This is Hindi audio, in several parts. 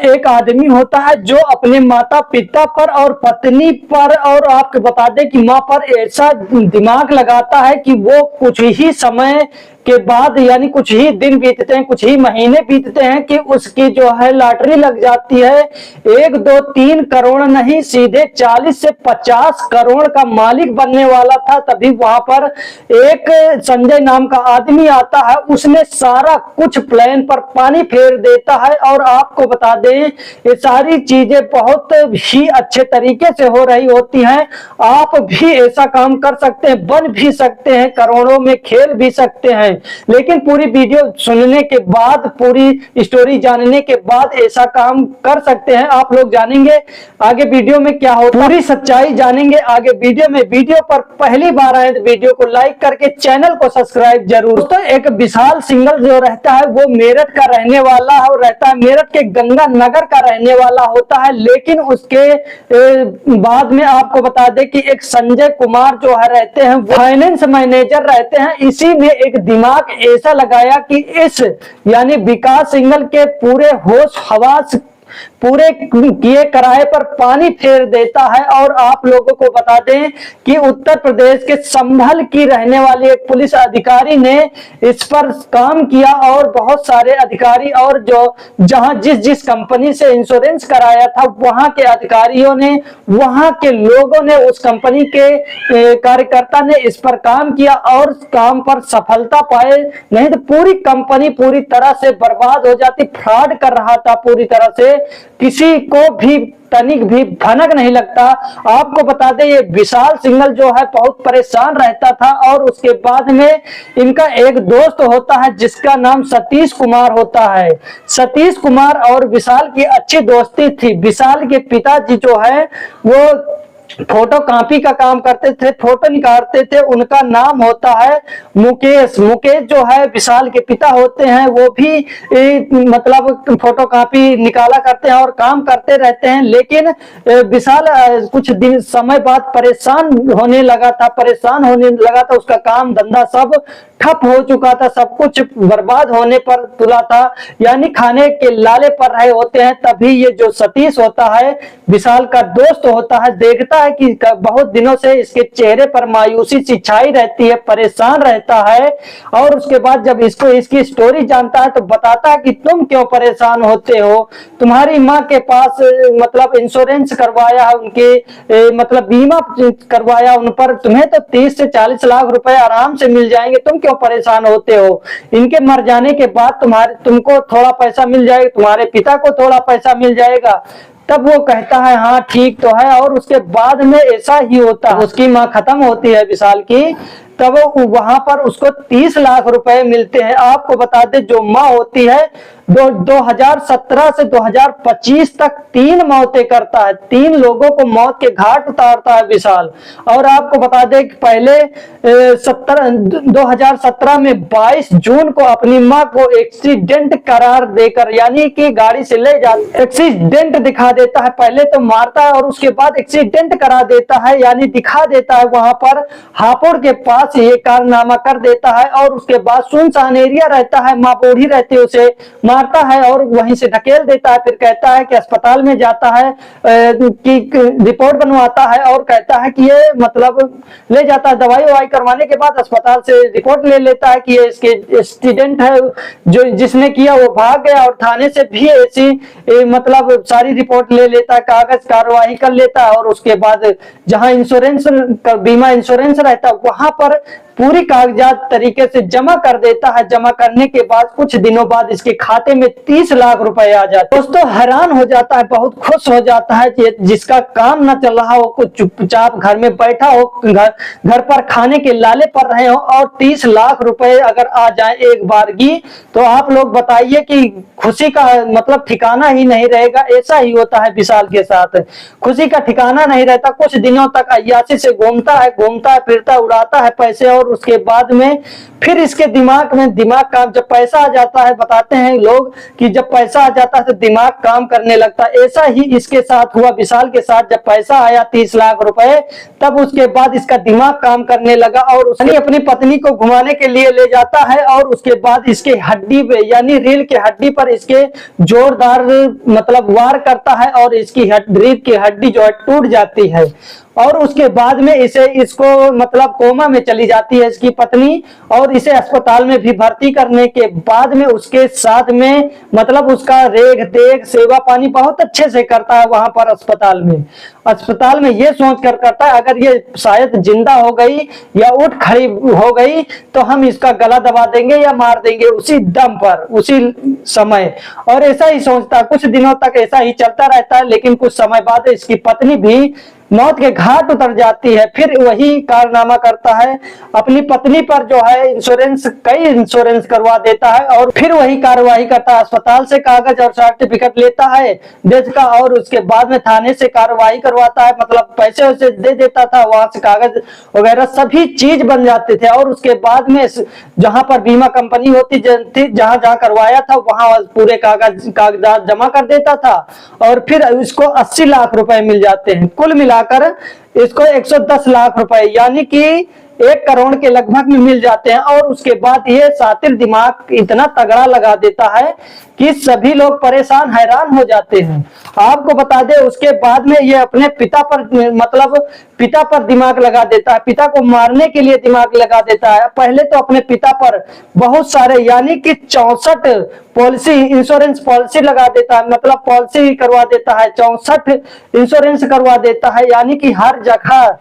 एक आदमी होता है जो अपने माता पिता पर और पत्नी पर और आपको बता दें कि माँ पर ऐसा दिमाग लगाता है कि वो कुछ ही समय के बाद यानी कुछ ही दिन बीतते हैं, कुछ ही महीने बीतते हैं कि उसकी जो है लॉटरी लग जाती है। 1 2 3 करोड़ नहीं, सीधे 40 से 50 करोड़ का मालिक बनने वाला था। तभी वहां पर एक संजय नाम का आदमी आता है, उसने सारा कुछ प्लान पर पानी फेर देता है। और आपको बता दें ये सारी चीजें बहुत ही अच्छे तरीके से हो रही होती हैं। आप भी ऐसा काम कर सकते हैं, बन भी सकते हैं, करोड़ों में खेल भी सकते हैं। लेकिन पूरी वीडियो सुनने के बाद, पूरी स्टोरी जानने के बाद ऐसा काम कर सकते हैं। आप लोग जानेंगे आगे वीडियो में क्या होता है, पूरी सच्चाई जानेंगे आगे वीडियो में। वीडियो पर पहली बार आए तो वीडियो को लाइक करके चैनल को सब्सक्राइब जरूर। दोस्तों, एक विशाल सिंगल जो रहता है वो मेरठ का रहने वाला है और रहता है मेरठ के गंगा नगर का रहने वाला होता है। लेकिन उसके बाद में आपको बता दें कि एक संजय कुमार जो है रहते हैं, फाइनेंस मैनेजर रहते हैं। इसी में एक दिमाग ऐसा लगाया कि इस यानी विकास सिंघल के पूरे होश हवास पूरे किए कराए पर पानी फेर देता है। और आप लोगों को बता दें कि उत्तर प्रदेश के संभल की रहने वाली एक पुलिस अधिकारी ने इस पर काम किया और बहुत सारे अधिकारी और जो जहां जिस कंपनी से इंश्योरेंस कराया था वहां के अधिकारियों ने, वहां के लोगों ने, उस कंपनी के कार्यकर्ता ने इस पर काम किया और काम पर सफलता पाए। नहीं तो पूरी कंपनी पूरी तरह से बर्बाद हो जाती। फ्रॉड कर रहा था पूरी तरह से, किसी को भी तनिक भी भनक नहीं लगता। आपको बता दें ये विशाल सिंघल जो है बहुत परेशान रहता था। और उसके बाद में इनका एक दोस्त होता है जिसका नाम सतीश कुमार होता है। सतीश कुमार और विशाल की अच्छी दोस्ती थी। विशाल के पिताजी जो है वो फोटो कॉपी का काम करते थे, फोटो निकालते थे। उनका नाम होता है मुकेश। मुकेश जो है विशाल के पिता होते हैं, वो भी मतलब फोटो कॉपी निकाला करते हैं और काम करते रहते हैं। लेकिन विशाल कुछ दिन समय बाद परेशान होने लगा था। उसका काम धंधा सब ठप हो चुका था, सब कुछ बर्बाद होने पर तुला था, यानी खाने के लाले पर रहे होते हैं। तभी ये जो सतीश होता है विशाल का दोस्त होता है, देखता है कि बहुत दिनों से इसके चेहरे पर मायूसी सी छाई रहती है, परेशान रहता है। और उसके बाद जब इसको इसकी स्टोरी जानता है तो बताता है कि तुम क्यों परेशान होते हो, तुम्हारी माँ के पास मतलब इंश्योरेंस करवाया है, उनके मतलब बीमा करवाया उन पर, तुम्हें तो 30 से 40 लाख रुपए आराम से मिल जाएंगे, तुम क्यों परेशान होते हो। इनके मर जाने के बाद तुमको थोड़ा पैसा मिल जाएगा, तुम्हारे पिता को थोड़ा पैसा मिल जाएगा। तब वो कहता है हाँ ठीक तो है। और उसके बाद में ऐसा ही होता है, उसकी माँ खत्म होती है विशाल की, तब वहां पर उसको 30 लाख रुपए मिलते हैं। आपको बता दें जो माँ होती है 2017 से 2025 तक 3 मौतें करता है, 3 लोगों को मौत के घाट उतारता है विशाल। और आपको बता दें कि पहले 2017 में 22 जून को अपनी माँ को एक्सीडेंट करार देकर, यानी कि गाड़ी से ले जा एक्सीडेंट दिखा देता है। पहले तो मारता है और उसके बाद एक्सीडेंट करा देता है, यानी दिखा देता है वहां पर हापुड़ के पास ये कारनामा कर देता है। और उसके बाद सुनसान एरिया रहता है, माँ बूढ़ी रहती है, उसे मारता है और वहीं से धकेल देता है। फिर कहता है कि अस्पताल में जाता है कि रिपोर्ट बनवाता है और कहता है कि ये मतलब ले जाता है, दवाई ववाई करवाने के बाद अस्पताल से रिपोर्ट ले लेता है कि ये इसके एक्सीडेंट है, जो जिसने किया वो भाग गया। और थाने से भी ऐसी मतलब सारी रिपोर्ट ले लेता है, कागज कार्रवाई कर लेता है। और उसके बाद जहां इंश्योरेंस बीमा इंश्योरेंस रहता है वहां पर पूरी कागजात तरीके से जमा कर देता है। जमा करने के बाद कुछ दिनों बाद इसके खाते में 30 लाख रुपए आ जाते हैं। दोस्तों हैरान हो जाता है, बहुत खुश हो जाता है कि जिसका काम न चल रहा हो, कुछ चुपचाप घर में बैठा हो, घर पर खाने के लाले पर रहे हो और 30 लाख रुपए अगर आ जाए एक बारगी, तो आप लोग बताइए कि खुशी का मतलब ठिकाना ही नहीं रहेगा। ऐसा ही होता है विशाल के साथ, खुशी का ठिकाना नहीं रहता। कुछ दिनों तक अय्याशी से घूमता है फिरता है, उड़ाता है पैसे, और उसके बाद में फिर इसके दिमाग में दिमाग काम, जब पैसा आ जाता है, बताते हैं लोग कि जब पैसा आ जाता है तो दिमाग काम करने लगता है। ऐसा ही इसके साथ हुआ, विशाल के साथ। जब पैसा आया 30 लाख रुपए, तब उसके बाद इसका दिमाग काम करने लगा और उसने अपनी पत्नी को घुमाने के लिए ले जाता है, और उसके बाद इसके हड्डी पे यानी रीढ़ की हड्डी पर इसके जोरदार मतलब वार करता है, और इसकी रीढ़ की हड्डी जो है टूट जाती है। और उसके बाद में इसको मतलब कोमा में चली जाती है इसकी पत्नी, और इसे अस्पताल में भी भर्ती करने के बाद में उसके साथ में मतलब उसका रेख देख सेवा पानी बहुत अच्छे से करता है वहां पर अस्पताल में। अस्पताल में ये सोच कर करता है अगर ये शायद जिंदा हो गई या उठ खड़ी हो गई तो हम इसका गला दबा देंगे या मार देंगे उसी दम पर, उसी समय। और ऐसा ही सोचता है, कुछ दिनों तक ऐसा ही चलता रहता है। लेकिन कुछ समय बाद इसकी पत्नी भी मौत के घाट उतर जाती है। फिर वही कारनामा करता है, अपनी पत्नी पर जो है कई इंश्योरेंस करवा देता है, और फिर वही कार्रवाई करता है। अस्पताल से कागज और सर्टिफिकेट लेता है देश का, और उसके बाद में थाने से कार्रवाई करवाता है, मतलब पैसे वैसे दे देता था, वहां से कागज वगैरह सभी चीज बन जाते थे। और उसके बाद में जहां पर बीमा कंपनी होती थी, जहां जहां करवाया था वहां पूरे कागजात जमा कर देता था, और फिर इसको 80 लाख रुपए मिल जाते हैं। कुल मिलाकर इसको 110 लाख रुपए यानी कि 1 करोड़ के लगभग में मिल जाते हैं। और उसके बाद ये शातिर दिमाग इतना तगड़ा लगा देता है कि सभी लोग परेशान हैरान हो जाते हैं। आपको बता दे उसके बाद में ये अपने पिता पर मतलब पिता पर दिमाग लगा देता है, पिता को मारने के लिए दिमाग लगा देता है। पहले तो अपने पिता पर बहुत सारे यानी कि 64 पॉलिसी इंश्योरेंस पॉलिसी लगा देता है, मतलब पॉलिसी करवा देता है, 64 इंश्योरेंस करवा देता है, यानी कि हर जगह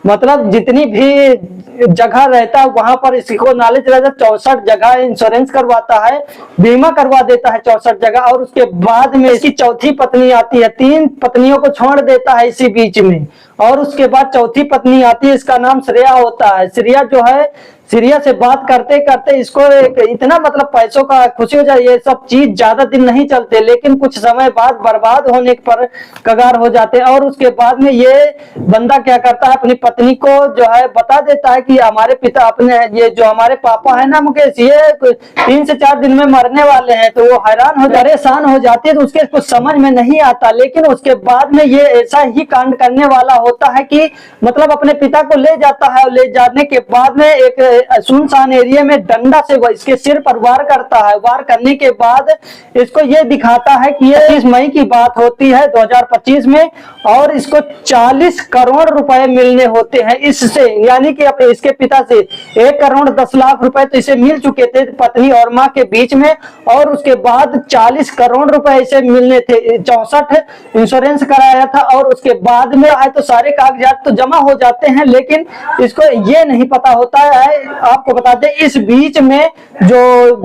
मतलब जितनी भी जगह रहता है वहां पर इसको नॉलेज रहता है। 64 जगह इंश्योरेंस करवाता है, बीमा करवा देता है 64 जगह। और उसके बाद में इसकी चौथी पत्नी आती है, 3 पत्नियों को छोड़ देता है इसी बीच में, और उसके बाद चौथी पत्नी आती है, इसका नाम श्रेया होता है। श्रेया जो है, श्रेया से बात करते करते इसको इतना मतलब पैसों का खुशी हो जाए, ये सब चीज ज्यादा दिन नहीं चलते, लेकिन कुछ समय बाद बर्बाद होने पर कगार हो जाते हैं। और उसके बाद में ये बंदा क्या करता है, अपनी पत्नी को जो है बता देता है कि हमारे पिता अपने ये जो हमारे पापा है ना मुकेश, ये 3 से 4 दिन में मरने वाले हैं। तो वो हैरान हो परेशान हो जाती है, तो उसके कुछ समझ में नहीं आता। लेकिन उसके बाद में ये ऐसा ही कांड करने वाला होता है कि मतलब अपने पिता को ले जाता है, और ले जाने के बाद में एक सुनसान एरिया में डंडा से वो इसके सिर पर वार करता है। वार करने के बाद इसको ये दिखाता है कि ये 30 मई की बात होती है 2025 में, और इसको 40 करोड़ रुपए मिलने होते हैं इससे, यानी कि अपने इसके पिता से 1 करोड़ 10 लाख रुपए तो इसे मिल चुके थे पत्नी और मां के बीच में, और उसके बाद 40 करोड़ रुपए इसे मिलने थे। 64 इंश्योरेंस कराया था, और उसके बाद में आए तो सारे कागजात तो जमा हो जाते हैं, लेकिन इसको ये नहीं पता होता है। आपको बता दें इस बीच में जो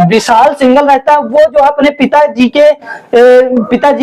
विशाल सिंगल रहता है वो जो अपने पिताजी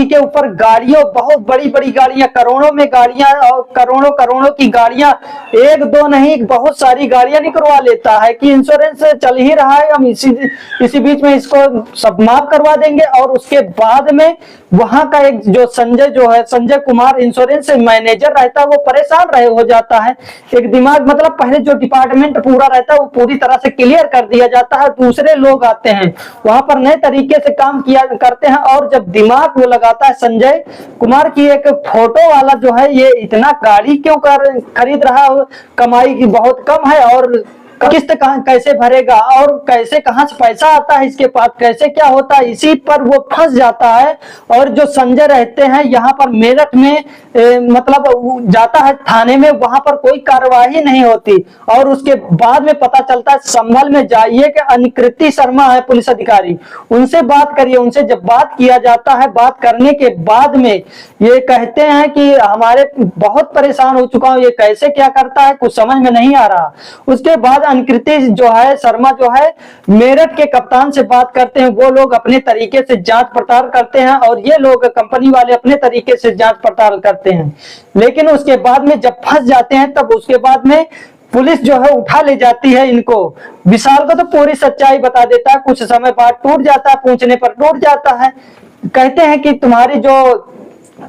के ऊपर गाड़ियों, बहुत बड़ी बड़ी गाड़ियां, करोड़ों में गाड़ियां और करोड़ों करोड़ों की गाड़ियां, 1-2 नहीं बहुत सारी गाड़ियां निकलवा लेता है कि इंश्योरेंस चल ही रहा है, हम इसी बीच में इसको सब माफ करवा देंगे। और उसके बाद में वहां का एक जो संजय कुमार इंश्योरेंस मैनेजर रहता है, वो परेशान हो जाता है। एक दिमाग मतलब पहले जो डिपार्टमेंट पूरा रहता है वो पूरी तरह से क्लियर कर दिया जाता है, दूसरे लोग आते हैं वहां पर नए तरीके से काम किया करते हैं। और जब दिमाग वो लगाता है संजय कुमार की एक फोटो वाला जो है, ये इतना गाड़ी क्यों खरीद रहा है, कमाई की बहुत कम है, और किस्त कैसे भरेगा, और कैसे कहां से पैसा आता है इसके पास, कैसे क्या होता है, इसी पर वो फंस जाता है। और जो संजय रहते हैं यहाँ पर मेरठ में मतलब जाता है थाने में, वहां पर कोई कार्रवाई नहीं होती। और उसके बाद में पता चलता है संभल में जाइए कि अनुकृति शर्मा है पुलिस अधिकारी, उनसे बात करिए। उनसे जब बात किया जाता है, बात करने के बाद में ये कहते हैं कि हमारे बहुत परेशान हो चुका हूँ, ये कैसे क्या करता है कुछ समझ में नहीं आ रहा। उसके बाद अनुकृति जो है शर्मा जो है मेरठ के कप्तान से बात करते हैं, वो लोग अपने तरीके से जांच पड़ताल करते हैं, और ये लोग कंपनी वाले अपने तरीके से जांच पड़ताल करते हैं। लेकिन उसके बाद में जब फंस जाते हैं, तब उसके बाद में पुलिस जो है उठा ले जाती है इनको। विशाल को तो पूरी सच्चाई बता देता है, कुछ समय बाद टूट जाता है, पूछने पर टूट जाता है। कहते हैं कि तुम्हारी जो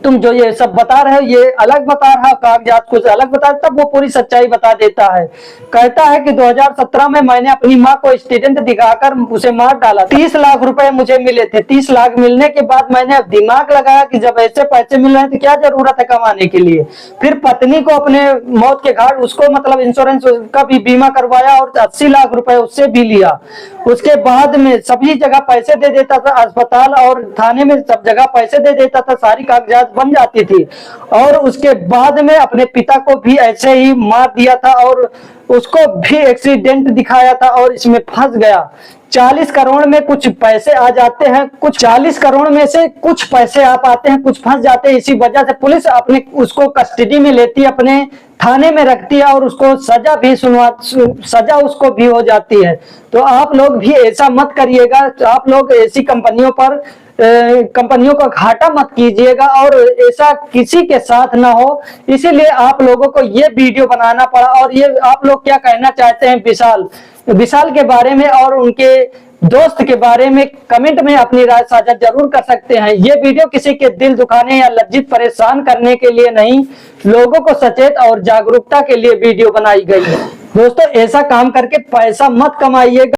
तुम जो ये सब बता रहे हो ये अलग बता रहा, कागजात कुछ अलग बता, तब वो पूरी सच्चाई बता देता है। कहता है कि 2017 में मैंने अपनी माँ को स्टेटमेंट दिखाकर उसे मार डाला, 30 लाख रुपए मुझे मिले थे। 30 लाख मिलने के बाद मैंने अब दिमाग लगाया कि जब ऐसे पैसे मिल रहे हैं तो क्या जरूरत है कमाने के लिए। फिर पत्नी को अपने मौत के घाट, उसको मतलब इंश्योरेंस का भी बीमा करवाया और 80 लाख रुपए उससे भी लिया। उसके बाद में सभी जगह पैसे दे देता था, अस्पताल और थाने में सब जगह पैसे दे देता था, सारी कागजात बन जाती थी। और उसके बाद में अपने पिता को भी ऐसे ही मार दिया था और उसको भी एक्सीडेंट दिखाया था और इसमें फंस गया। 40 करोड़ में कुछ पैसे आ जाते हैं, कुछ 40 करोड़ में से कुछ पैसे आ पाते हैं, कुछ फंस जाते हैं। इसी वजह से पुलिस अपने उसको कस्टडी में लेती है, अपने थाने में रखती है और उसको सजा उसको भी हो जाती है। तो आप लोग भी ऐसा मत करिएगा, आप लोग ऐसी कंपनियों का घाटा मत कीजिएगा और ऐसा किसी के साथ ना हो। इसीलिए आप लोगों को ये वीडियो बनाना पड़ा। और ये आप लोग क्या कहना चाहते हैं विशाल के बारे में और उनके दोस्त के बारे में कमेंट में अपनी राय साझा जरूर कर सकते हैं। ये वीडियो किसी के दिल दुखाने या लज्जित परेशान करने के लिए नहीं, लोगों को सचेत और जागरूकता के लिए वीडियो बनाई गई है। दोस्तों ऐसा काम करके पैसा मत कमाइएगा।